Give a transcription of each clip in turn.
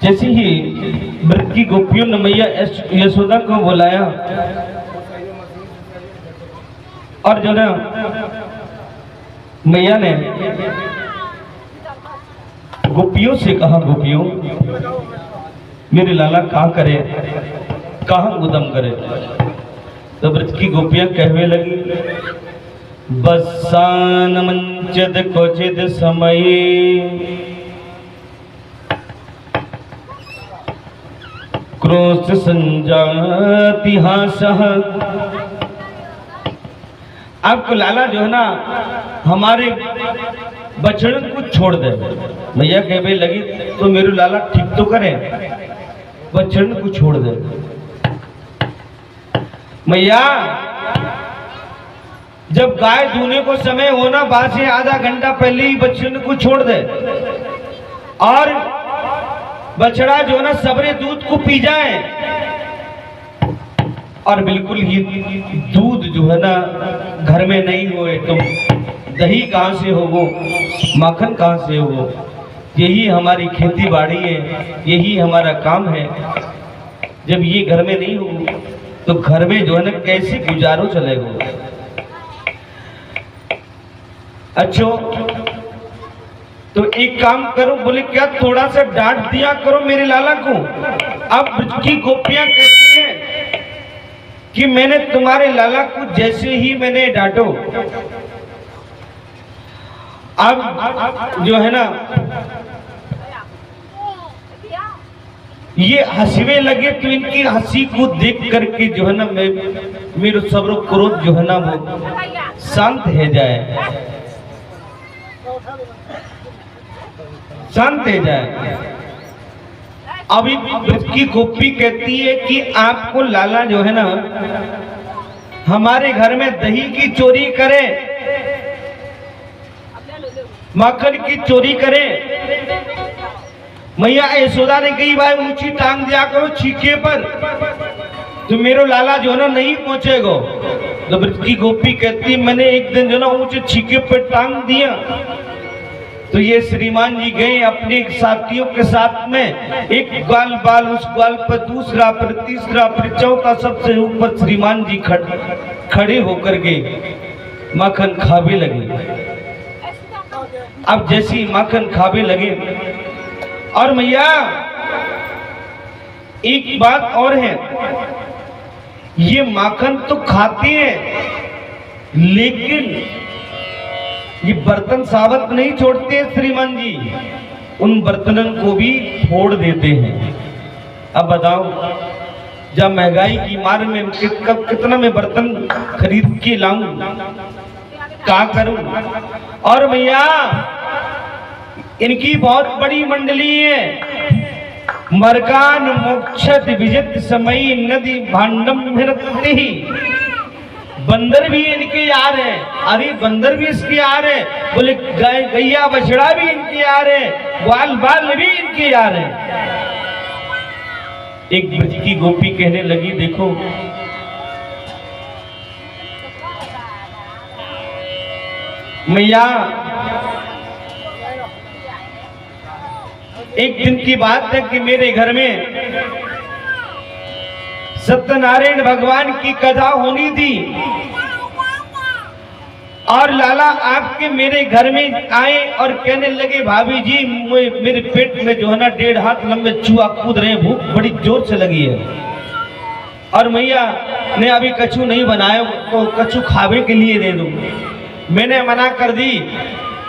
जैसे ही व्रत की गोपियों ने मैया यशोदा को बुलाया और जो ना मैया ने गोपियों से कहा, गोपियों मेरे लाला कहाँ करे, कहाँ उदम करे। तो व्रत की गोपियां कहने लगी, बसान मंचद क्वचिद समय क्रोश संजाति हासः। आपको लाला जो है ना हमारे बछड़न को छोड़ दे। मैया कहने लगी, तो मेरे लाला ठीक तो करे, बछड़न को छोड़ दे। मैया जब गाय दूने को समय होना, बाद से आधा घंटा पहले ही बछड़न को छोड़ दे और बछड़ा जो ना सबरे दूध को पी जाए। और बिल्कुल ही दूध जो है ना घर में नहीं होए तो दही कहाँ से होगो, माखन कहाँ से होगो। यही हमारी खेती बाड़ी है, यही हमारा काम है। जब ये घर में नहीं हो तो घर में जो है ना कैसे गुजारो चलेगा। अच्छा तो एक काम करो, बोले क्या थोड़ा सा डांट दिया करो मेरे लाला को। अब ब्रज की गोपियां कहती हैं कि मैंने तुम्हारे लाला को जैसे ही मैंने डांटो, अब जो है ना ये हंसने लगे, तो इनकी हंसी को देख करके जो है ना मेरे सब्र क्रोध जो है ना वो शांत हो जाए, शांत हो जाए। अभी ब्रज की गोपी कहती है कि आपको लाला जो है ना हमारे घर में दही की चोरी करे, माखन की चोरी करे। मैया यशोदा ने कही, भाई ऊंची टांग दिया करो छीके पर, तो मेरे लाला जो है ना नहीं पहुंचेगा। तो ब्रज की गोपी कहती, मैंने एक दिन जो ना ऊंचे छीके पर टांग दिया तो ये श्रीमान जी गए अपने साथियों के साथ में, एक ग्वाल बाल, उस ग्वाल पर दूसरा, फिर तीसरा, फिर चौथा, सबसे ऊपर श्रीमान जी खड़े होकर के माखन खावे लगे। अब जैसी माखन खावे लगे, और मैया एक बात और है, ये माखन तो खाते हैं लेकिन ये बर्तन साबत नहीं छोड़ते श्रीमान जी, उन बर्तनों को भी फोड़ देते हैं। अब बताओ, जब महंगाई की मार में कितना मैं बर्तन खरीद के लाऊं, क्या करूं। और भैया इनकी बहुत बड़ी मंडली है। मरकान मोक्षत विजित समय नदी भांडम ही, बंदर भी इनके यार है। अरे बंदर भी इसके यार है, बोले गैया बछड़ा भी इनके यार है, ग्वाल बाल भी इनके यार है। एक ब्रज की गोपी कहने लगी, देखो मैया एक दिन की बात है कि मेरे घर में सत्यनारायण भगवान की कथा होनी थी और लाला आपके मेरे घर में आए और कहने लगे, भाभी जी मेरे पेट में जो है ना 1.5 हाथ लंबे चूहा कूद रहे, भूख बड़ी जोर से लगी है और मैया ने अभी कछू नहीं बनाया तो कछू खावे के लिए दे दो। मैंने मना कर दी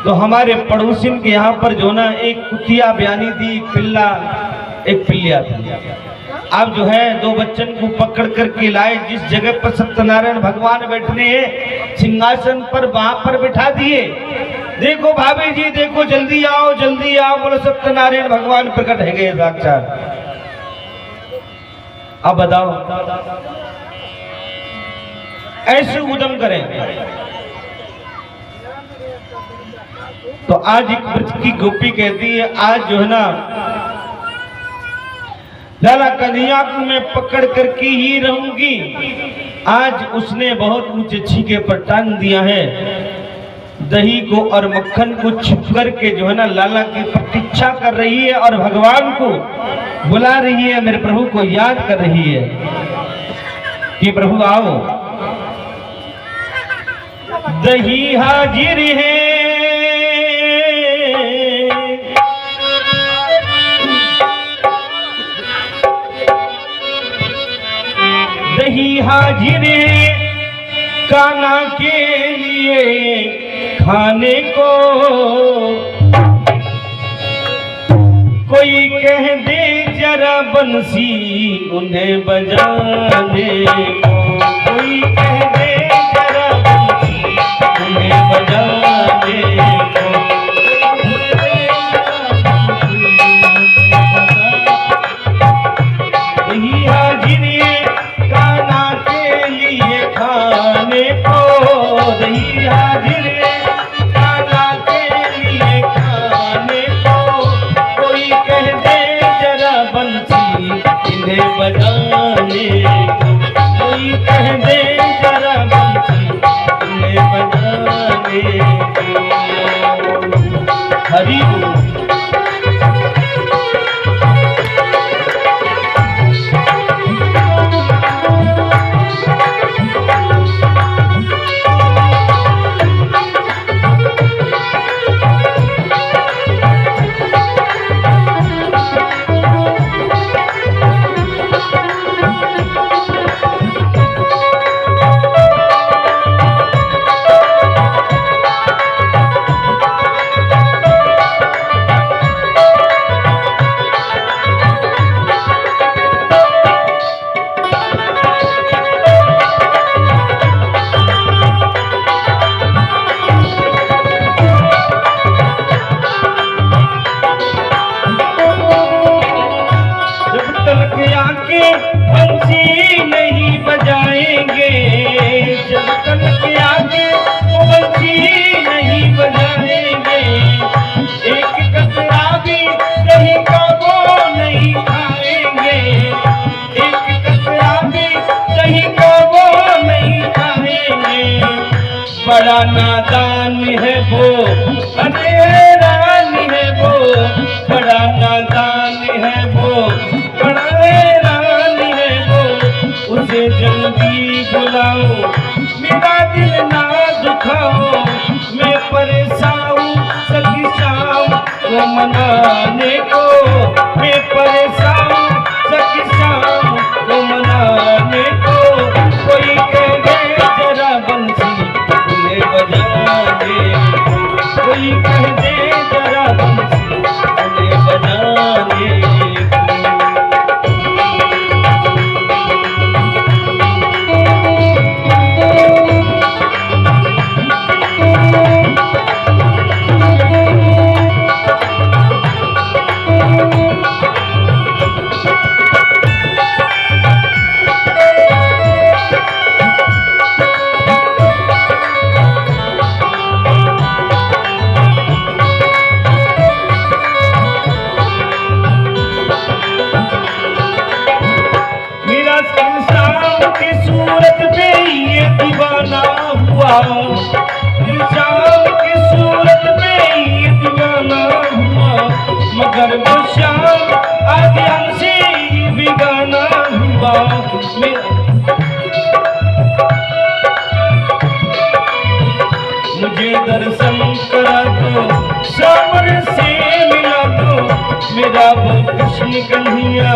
तो हमारे पड़ोसिन के यहाँ पर जो ना एक कुतिया बयानी थी, एक पिल्लिया थी। अब जो है 2 बच्चन को पकड़ करके लाए, जिस जगह पर सत्यनारायण भगवान बैठने हैं सिंहासन पर, वहां पर बिठा दिए। देखो भाभी जी देखो, जल्दी आओ जल्दी आओ, बोलो सत्यनारायण भगवान प्रकट है गए साक्षात। अब बताओ ऐसे उद्यम करें तो आज एक ब्रज की गोपी कहती है, आज जो है ना लाला कन्हैया को मैं पकड़ करके ही रहूंगी। आज उसने बहुत ऊंचे छीके पर टांग दिया है, दही को और मक्खन को छिप करके जो है ना लाला की प्रतीक्षा कर रही है और भगवान को बुला रही है, मेरे प्रभु को याद कर रही है कि प्रभु आओ। दही हाजिर है, दही हाजिर है कान्हा के लिए खाने को। कोई कह दे जरा बंसी उन्हें बजाने को, कोई कह दे जरा बंसी उन्हें बजाने को। दही हाजिर है कान्हा के लिए खाने को, दही हाजिर है कान्हा के लिए खाने को। कोई कह दे जरा बंसी इन्हें बजाने को, कोई कह दे जरा बंसी इन्हें बजाने को। हरि बोल। बड़ा नादान है वो, अरे रानी है वो, बड़ा नादान है वो, बड़ा रानी है वो। उसे जल्दी बुलाओ, मेरा दिल ना दुखाओ, मैं परेशान सखी शाम को मनाने को, मैं परेशान सखी शाम को मनाने को। कोई कह दे जरा बंसी बजाने को, कोई कह दे जरा बंसी उन्हें बजाने को। शाम की सूरत में ये दीवाना हुआ, मगर वो शाम आज हमसे ही बेगाना हुआ। मुझे दर्शन करा दो, सामने से मिला दो, मेरा वो कृष्ण कन्हैया